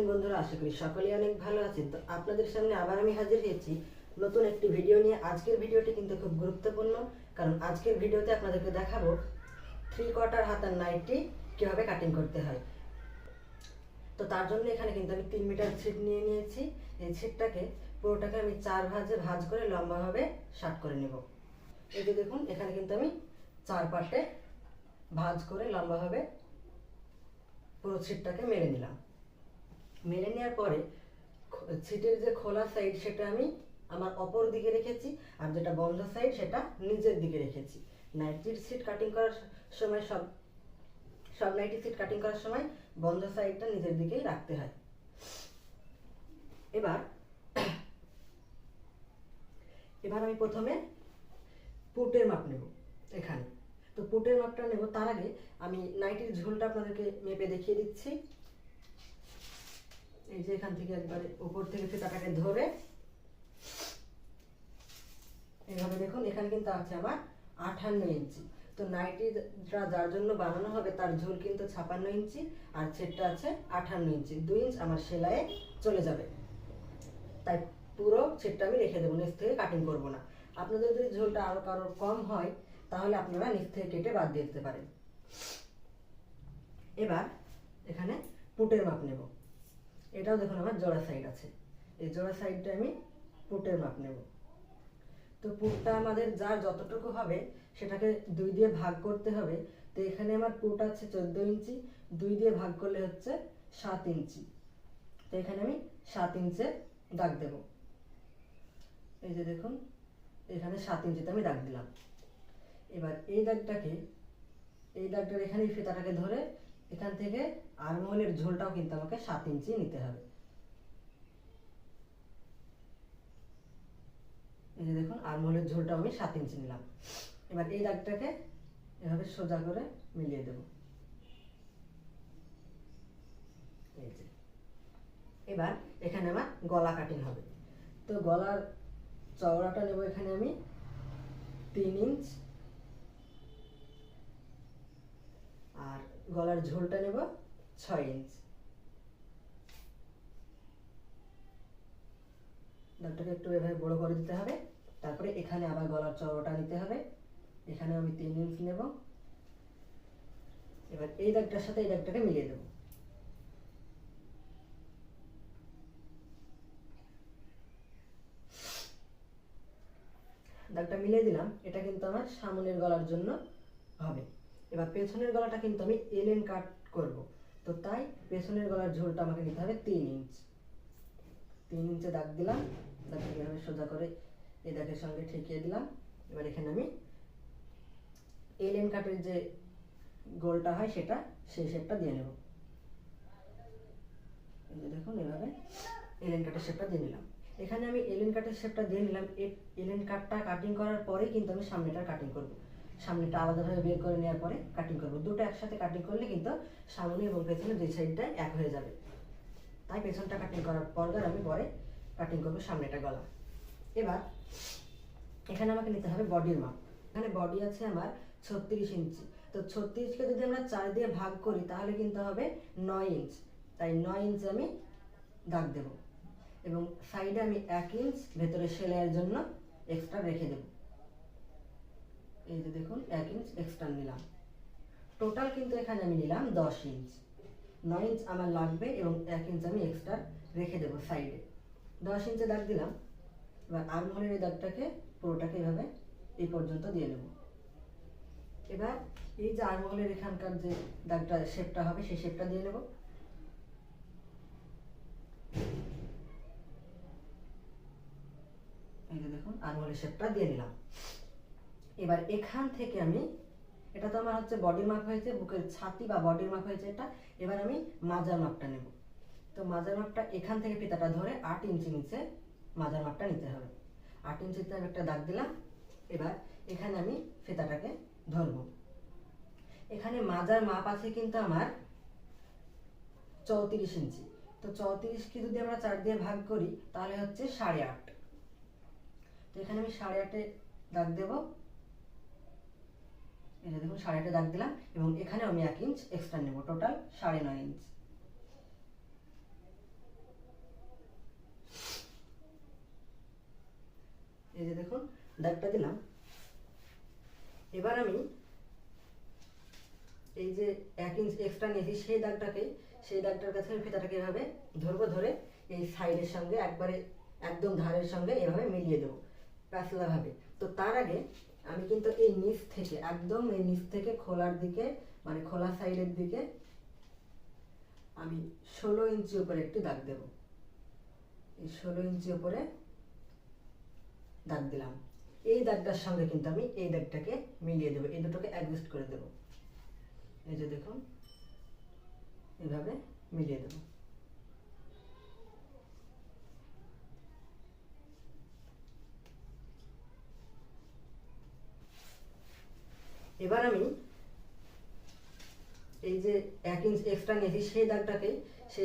বন্ধুরা, আশা করি সকলেই অনেক ভালো আছেন। তো আপনাদের সামনে আবার আমি হাজির হয়েছি নতুন একটি ভিডিও নিয়ে। আজকের ভিডিওটি কিন্তু খুব গুরুত্বপূর্ণ, কারণ আজকের ভিডিওতে আপনাদেরকে দেখাবো 3/4 হাতার নাইটি কিভাবে কাটিং করতে হয়। তো তার জন্য এখানে কিন্তু আমি 3 মিটার ছিট নিয়ে নিয়েছি। এই ছিটটাকে পুরোটাকে আমি 4 ভাঁজে ভাঁজ করে লম্বাভাবে শার্ট করে নেব। এই যে দেখুন, এখানে কিন্তু আমি 4 পার্টে ভাঁজ করে লম্বাভাবে পুরো ছিটটাকে মেরে নিলাম। মেরে নেওয়ার পরে ছিটের যে খোলা সাইড সেটা আমি আমার অপর দিকে রেখেছি, আর যেটা বন্ধ সাইড সেটা নিচের দিকে রেখেছি। নাইটির সিট কাটিং করার সময় সব নাইটি সিট কাটিং করার সময় বন্ধ সাইডটা নিচের দিকেই রাখতে হয়। এবার আমি প্রথমে পুটের মাপ নেব এখানে। তো পুটের মাপটা নেব, তার আগে আমি নাইটির ঝোলটা আপনাদেরকে মেপে দেখিয়ে দিচ্ছি। এই যে এখান থেকে একবারে উপর থেকে ফিতাটাকে ধরে এইভাবে দেখুন, এখানে কিন্তু আছে আমার 58 ইঞ্চি। তো নাইটিটা যার জন্য বানানো হবে তার ঝোল কিন্তু 56 ইঞ্চি, আর ছেদটা আছে 58 ইঞ্চি। 2 ইঞ্চ আমার সেলাইয়ে চলে যাবে, তাই পুরো ছেদটা আমি রেখে দেবো, নিচ থেকে কাটিং করব না। আপনাদের যদি ঝোলটা আরো কারোর কম হয় তাহলে আপনারা নিচ থেকে কেটে বাদ দিয়ে দিতে পারেন। এবার এখানে পুটের মাপ নেব। এটাও দেখুন আমার জোড়া সাইড আছে, এই জোড়া সাইডটা আমি পুটের মাপ নেব। তো পুটটা আমাদের যার যতটুকু হবে সেটাকে 2 দিয়ে ভাগ করতে হবে। তো এখানে আমার পুট আছে 14 ইঞ্চি, 2 দিয়ে ভাগ করলে হচ্ছে 7 ইঞ্চি। তো এখানে আমি 7 ইঞ্চের দাগ দেব। এই যে দেখুন, এখানে 7 ইঞ্চিতে আমি দাগ দিলাম। এবার এই দাগটার এখানে ফিতাটাকে ধরে এখান থেকে আর্মহোলের ঝোলটাও কিন্তু আমাকে 7 ইঞ্চি নিতে হবে। এই যে দেখুন, আর্মহোলের ঝোলটাও আমি 7 ইঞ্চি নিলাম। এবার এই দাগটাকে এভাবে সোজা করে মিলিয়ে দেব। এই যে এবার এখানে আমার গলা কাটিং হবে। তো গলার চওড়াটা নেব এখানে আমি 3 ইঞ্চ, আর গলার ঝোলটা নেব 6 ইঞ্চ। দাগটাকে একটু এভাবে বড় করে দিতে হবে। তারপরে এখানে আবার গলার চওড়াটা নিতে হবে, এখানে আমি 3 ইঞ্চ নেব। এবার এই দাগটার সাথে এই দাগটাকে মিলিয়ে দেব। দাগটা মিলিয়ে দিলাম। এটা কিন্তু আমার সামনের গলার জন্য হবে। এবার পেছনের গলাটা কিন্তু আমি এলেন কাট করব, তো তাই পেছনের গলার ঝোলটা আমাকে নিতে হবে 3 ইঞ্চ। 3 ইঞ্চে দাগ দিলাম, দাগটাকে এভাবে সোজা করে এই দাগের সঙ্গে ঠেকিয়ে দিলাম। এবার এখানে আমি এলেন কাটের যে গোলটা হয় সেটা, সেই শেপটা দিয়ে নেব। এই যে দেখুন, এভাবে এলেন কাটের শেপটা দিয়ে নিলাম। এখানে আমি এলেন কাটের শেপটা দিয়ে নিলাম। এলেন কাটটা কাটিং করার পরেই কিন্তু আমি সামনেটা কাটিং করব। সামনেটা আলাদাভাবে বের করে নেওয়ার পরে কাটিং করব। দুটো একসাথে কাটিং করলে কিন্তু সামনে এবং পেছনে দুই সাইডটা এক হয়ে যাবে, তাই পেছনটা কাটিং করার পর আমি পরে কাটিং করব সামনেটা গলা। এবার এখানে আমাকে নিতে হবে বডির মাপ। এখানে বডি আছে আমার 36 ইঞ্চি। তো 36কে যদি আমরা 4 দিয়ে ভাগ করি তাহলে কিন্তু হবে 9 ইঞ্চ, তাই 9 ইঞ্চ আমি দাগ দেব। এবং সাইডে আমি 1 ইঞ্চ ভেতরে সেলাইয়ের জন্য এক্সট্রা রেখে দেব। এই যে দেখুন, 1 ইঞ্চ এক্সট্রা নিলাম। টোটাল কিন্তু এখানে আমি নিলাম 10 ইঞ্চ। 9 ইঞ্চ আমার লাগবে এবং 1 ইঞ্চ আমি এক্সট্রা রেখে দেব সাইডে। 10 ইঞ্চে দাগ দিলাম। এবার আর্মহোলের এই দাগটাকে পুরোটাকে এভাবে এই পর্যন্ত দিয়ে নেব। এবার এই যে আর্মহোলের এখানকার যে দাগটা শেপটা হবে সেই শেপটা দিয়ে নেব। এই যে দেখুন, আর্মহোলের শেপটা দিয়ে নিলাম। এবার এখান থেকে আমি, এটা তো আমার হচ্ছে বডির মাপ হয়েছে, বুকের ছাতি বা বডির মাপ হয়েছে এটা। এবার আমি মাজার মাপটা নেব। তো মাজার মাপটা এখান থেকে ফিতাটা ধরে 8 ইঞ্চি নিচে মাজার মাপটা নিতে হবে। 8 ইঞ্চিতে আমি একটা দাগ দিলাম। এবার এখানে আমি ফিতাটাকে ধরব। এখানে মাজার মাপ আছে কিন্তু আমার 34 ইঞ্চি। তো 34কে যদি আমরা 4 দিয়ে ভাগ করি তাহলে হচ্ছে 8.5। তো এখানে আমি 8.5-এ দাগ দেব। এই যে দেখুন, 8.5-এ দাগ দিলাম এবং এখানে আমি 1 ইঞ্চ এক্সট্রা নেব, টোটাল 9.5 ইঞ্চ। যে দেখুন দাগটা দিলাম। এবার আমি এই যে 1 ইঞ্চ এক্সট্রা নিয়েছি সেই দাগটার কাছে ফিতাটাকে এভাবে ধরবো, ধরে এই সাইডের সঙ্গে একবারে একদম ধারের সঙ্গে এভাবে মিলিয়ে দেবো পাতলা ভাবে। তো তার আগে আমি কিন্তু এই নিচ থেকে একদম এই নিচ থেকে খোলার দিকে মানে খোলা সাইডের দিকে আমি 16 ইঞ্চি উপরে একটি দাগ দেব। এই 16 ইঞ্চি উপরে দাগ দিলাম। এই দাগটার সঙ্গে কিন্তু আমি এই দাগটাকে মিলিয়ে দেবো, এই দুটোকে অ্যাডজাস্ট করে দেবো। এই যে দেখুন এভাবে মিলিয়ে দেবো। এবার আমি এই যে 1 ইঞ্চ এক্সট্রা নিয়েছি সেই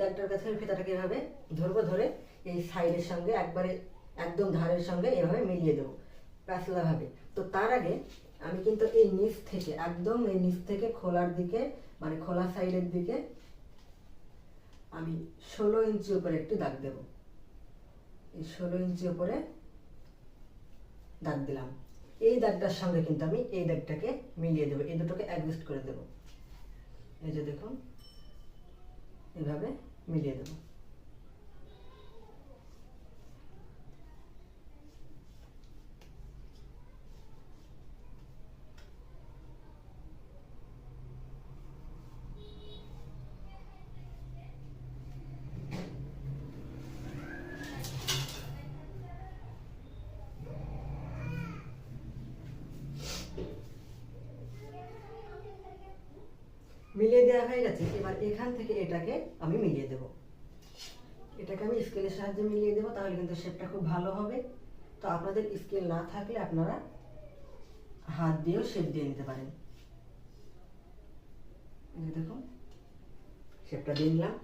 দাগটার কাছে ফিতাটাকে এভাবে ধরবো, ধরে এই সাইডের সঙ্গে একবারে একদম ধারের সঙ্গে এভাবে মিলিয়ে দেবো পাতলা ভাবে। তো তার আগে আমি কিন্তু এই নিচ থেকে একদম এই নিচ থেকে খোলার দিকে মানে খোলা সাইডের দিকে আমি 16 ইঞ্চি উপরে একটি দাগ দেব। এই 16 ইঞ্চি উপরে দাগ দিলাম। এই দাগটার সঙ্গে কিন্তু আমি এই দাগটাকে মিলিয়ে দেবো, এই দুটোকে অ্যাডজাস্ট করে দেবো। এই যে দেখুন এভাবে মিলিয়ে দেবো। মিলিয়ে দেওয়া হয়ে গেছে। এবার এখান থেকে এটাকে আমি মিলিয়ে দেব। এটাকে আমি স্কেলের সাহায্যে মিলিয়ে দেবো, তাহলে কিন্তু শেপটা খুব ভালো হবে। তো আপনাদের স্কেল না থাকলে আপনারা হাত দিয়েও শেপ দিয়ে নিতে পারেন। দেখুন শেপটা দিয়ে নিলাম।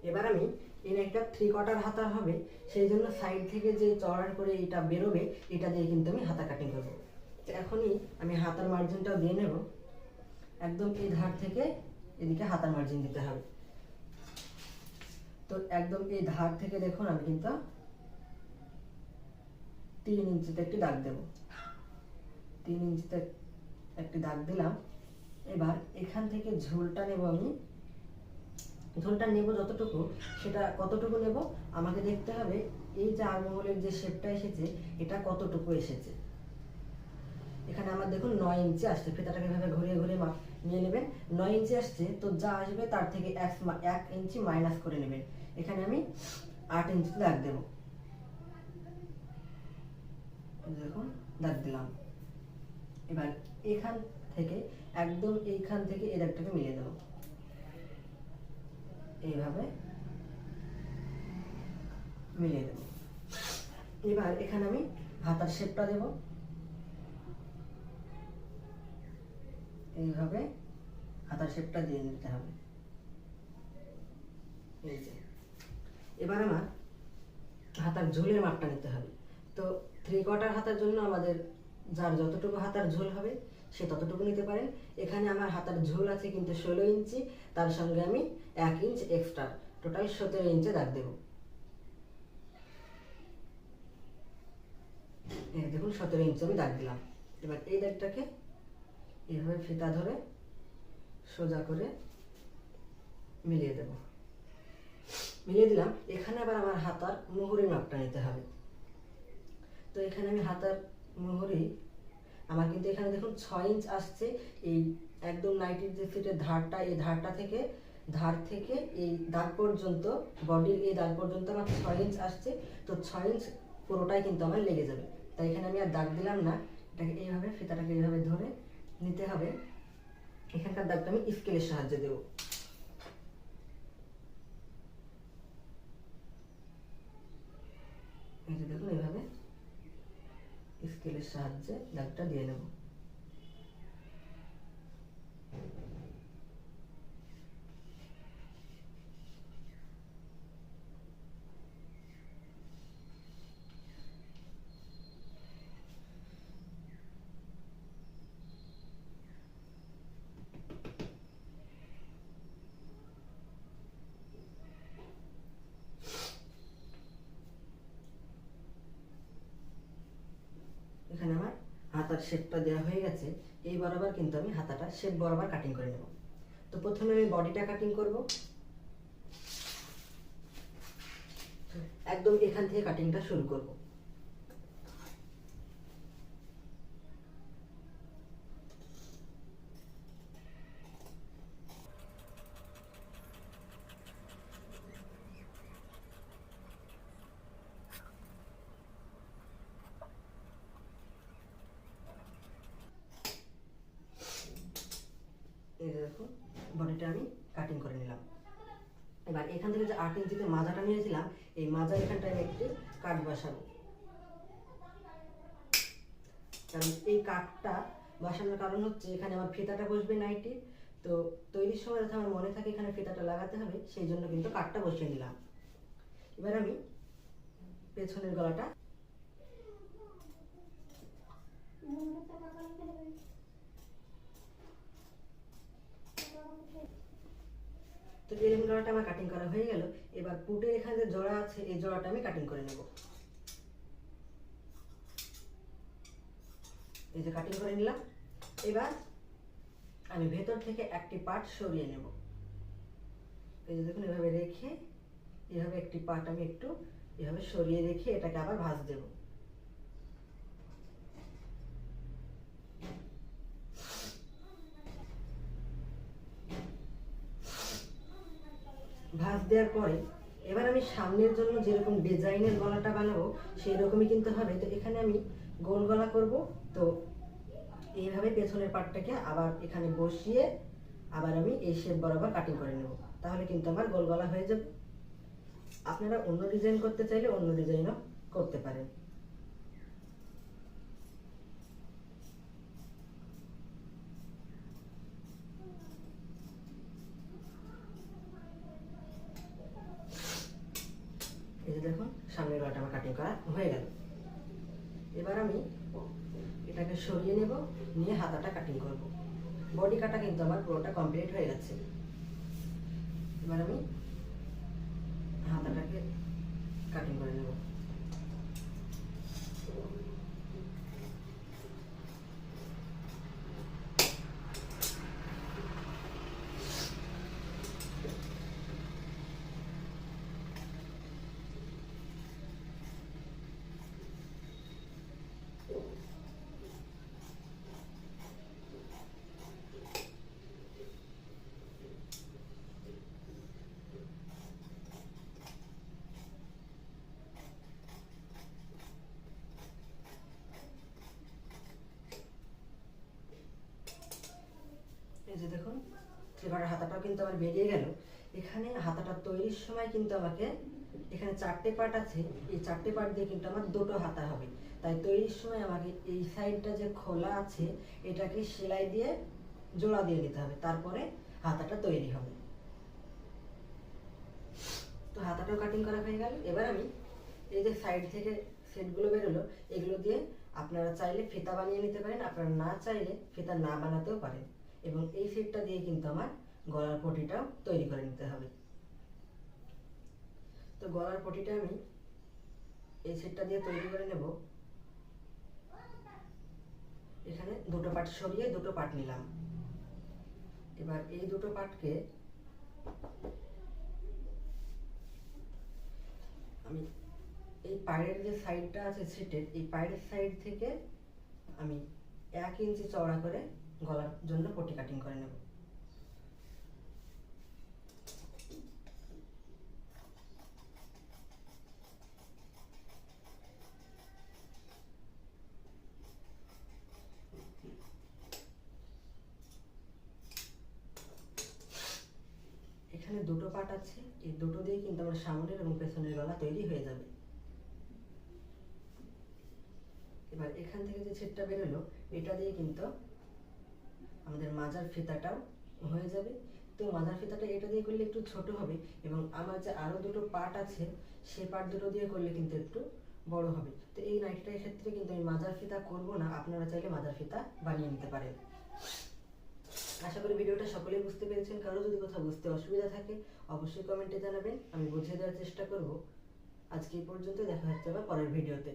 এবার আমি এর একটা 3/4 হাতা হবে, সেই জন্য সাইড থেকে যে চড়ার করে এটা বেরোবে এটা দিয়ে কিন্তু আমি হাতা কাটিং করব। তো এখনই আমি হাতার মার্জিনটাও দিয়ে নেব। একদম এই ধার থেকে এদিকে হাতার মার্জিন দিতে হবে। তো একদম এই ধার থেকে দেখুন আমি কিন্তু 3 ইঞ্চিতে একটি দাগ দেব। 3 ইঞ্চিতে একটি দাগ দিলাম। এবার এখান থেকে ঝোলটা নেব আমি। ঝোলটা নেব যতটুকু, সেটা কতটুকু নেব আমাকে দেখতে হবে। এই যে আঙুলের যে শেপটা এসেছে এটা কতটুকু এসেছে। এখানে আমার দেখুন 9 ইঞ্চি আসছে। ফিতাটাকে এভাবে ঘুরিয়ে ঘুরিয়ে মাপ নিয়ে নেবেন। 9 ইঞ্চি আসছে, তো যা আসবে তার থেকে 1 ইঞ্চি মাইনাস করে নেবেন। এখানে আমি 8 ইঞ্চি দাগ দেব। দেখুন দাগ দিলাম। এবার এখান থেকে একদম এইখান থেকে এই দাগটাকে মিলিয়ে দেব। এইভাবে মিলিয়ে দেব। এবার এখানে আমি হাতার শেপটা দেব। এইভাবে হাতার শেপটা দিয়ে নিতে হবে। এই যে এবার আমার হাতার ঝোলের মাপটা নিতে হবে। তো 3/4 হাতার জন্য আমাদের যার যতটুকু হাতার ঝোল হবে সে ততটুকু নিতে পারেন। এখানে আমার হাতার ঝোল আছে কিন্তু 16 ইঞ্চি, তার সঙ্গে আমি 1 ইঞ্চ এক্সট্রা, টোটাল 17 ইঞ্চে দাগ দেব। দেখুন 17 ইঞ্চি আমি দাগ দিলাম। এবার এই দাগটাকে এইভাবে ফিতা ধরে সোজা করে মিলিয়ে দেব। মিলিয়ে দিলাম। এখানে আবার আমার হাতার মুহুরির মাপটা নিতে হবে। তো এখানে আমি হাতার মুহুরি আমার কিন্তু এখানে দেখুন 6 ইঞ্চ আসছে। এই একদম নাইটির যে ফিটের ধারটা, এই ধারটা থেকে ধার থেকে এই দাগ পর্যন্ত, বডির এই দাগ পর্যন্ত আমার 6 ইঞ্চ আসছে। তো 6 ইঞ্চ পুরোটাই কিন্তু আমার লেগে যাবে। তাই এখানে আমি আর দাগ দিলাম না, এটাকে এইভাবে ফিতাটাকে এইভাবে ধরে নিতে হবে। এখানকার দাগটা আমি স্কেলের সাহায্যে দেব। এই যে দেখুন এইভাবে স্কেলের সাহায্যে দাগটা দিয়ে নেব। হাতার শেপটা দেওয়া হয়ে গেছে, এই বরাবর কিন্তু আমি হাতাটা শেপ বরাবর কাটিং করে নেব। তো প্রথমে আমি বডিটা কাটিং করব, একদম এখান থেকে কাটিংটা শুরু করব। এই দেখুন বডিটা আমি কাটিং করে নিলাম। এবার এখান থেকে যে 8 ইঞ্চিতে মাজাটা নিয়েছিলাম, এই মাজার এখানটায় আমি একটি কাট বসাবো। কারণ এই কাটটা বসানোর কারণ হচ্ছে এখানে আমার ফিতাটা বসবে নাইটি, তো তৈরির সময় যাতে আমার মনে থাকে এখানে ফিতাটা লাগাতে হবে, সেই জন্য কিন্তু কাটটা বসিয়ে নিলাম। এবার আমি পেছনের গলাটা তো এরকম গলাটা আমার কাটিং করা হয়ে গেল। এবার পুটের এখানে যে জোড়া আছে, এই জোড়াটা আমি কাটিং করে নেব। এই যে কাটিং করে নিলাম। এবার আমি ভেতর থেকে একটি পার্ট সরিয়ে নেব। এই যে দেখুন এভাবে রেখে এভাবে একটি পার্ট আমি একটু এভাবে সরিয়ে রেখে এটাকে আবার ভাঁজ দেব। ভাঁজ দেওয়ার পরে এবার আমি সামনের জন্য যেরকম ডিজাইনের গলাটা বানাবো সেই রকমই কিন্তু হবে। তো এখানে আমি গোল গলা করব, তো এইভাবে পেছনের পার্টটাকে আবার এখানে বসিয়ে আবার আমি এই শেপ বরাবর কাটিং করে নেব, তাহলে কিন্তু আমার গোল গলা হয়ে যাবে। আপনারা অন্য ডিজাইন করতে চাইলে অন্য ডিজাইনও করতে পারেন। এই যে দেখুন সামনের গলাটা আমার কাটিং করা হয়ে গেল। এবার আমি এটাকে সরিয়ে নেব, নিয়ে হাতাটা কাটিং করব। বডি কাটা কিন্তু আমার পুরোটা কমপ্লিট হয়ে গেছে। এবার আমি হাতাটাকে কাটিং করে নেব। এই যে দেখুন এবারে হাতাটাও কিন্তু আমার বেরিয়ে গেল। এখানে হাতাটা তৈরির সময় কিন্তু আমাকে এখানে 4টে পার্ট আছে, এই 4টে পার্ট দিয়ে কিন্তু আমার দুটো হাতা হবে। তাই তৈরির সময় আমাকে এই সাইডটা যে খোলা আছে এটাকে সেলাই দিয়ে জোড়া দিয়ে দিতে হবে, তারপরে হাতাটা তৈরি হবে। তো হাতাটাও কাটিং করা হয়ে গেল। এবার আমি এই যে সাইড থেকে সেটগুলো বেরোলো, এগুলো দিয়ে আপনারা চাইলে ফিতা বানিয়ে নিতে পারেন, আপনারা না চাইলে ফিতা না বানাতেও পারেন। এবং এই সেটটা দিয়ে কিন্তু আমার গলার পটিটাও তৈরি করে নিতে হবে। তো গলার পটিটা আমি এই সেটটা দিয়ে তৈরি করে নেব। এখানে দুটো পার্ট সরিয়ে দুটো পার্ট নিলাম। এবার এই দুটো পার্টকে আমি এই পায়ের যে সাইডটা আছে সেটের, এই পায়ের সাইড থেকে আমি 1 ইঞ্চি চওড়া করে গলার জন্য পটি কাটিং করে নেব। এখানে দুটো পার্ট আছে, এই দুটো দিয়ে কিন্তু আমার সামনের এবং পেছনের গলা তৈরি হয়ে যাবে। এবার এখান থেকে যে ছেদটা বেরোলো এটা দিয়ে কিন্তু আমাদের মাজার ফিতাটাও হয়ে যাবে। তো মাজার ফিতাটা এটা দিয়ে করলে একটু ছোট হবে, এবং আমার যে আরো দুটো পার্ট আছে সেই পার্ট দুটো দিয়ে করলে কিন্তু একটু বড় হবে। তো এই নাইটিটার ক্ষেত্রে কিন্তু আমি মাজার ফিতা করব না, আপনারা চাইলে মাজার ফিতা বানিয়ে নিতে পারেন। আশা করি ভিডিওটা সকলেই বুঝতে পেরেছেন। কারো যদি কোথাও বুঝতে অসুবিধা থাকে অবশ্যই কমেন্টে জানাবেন, আমি বুঝিয়ে দেওয়ার চেষ্টা করব। আজকে এই পর্যন্ত, দেখা হচ্ছে আবার পরের ভিডিওতে।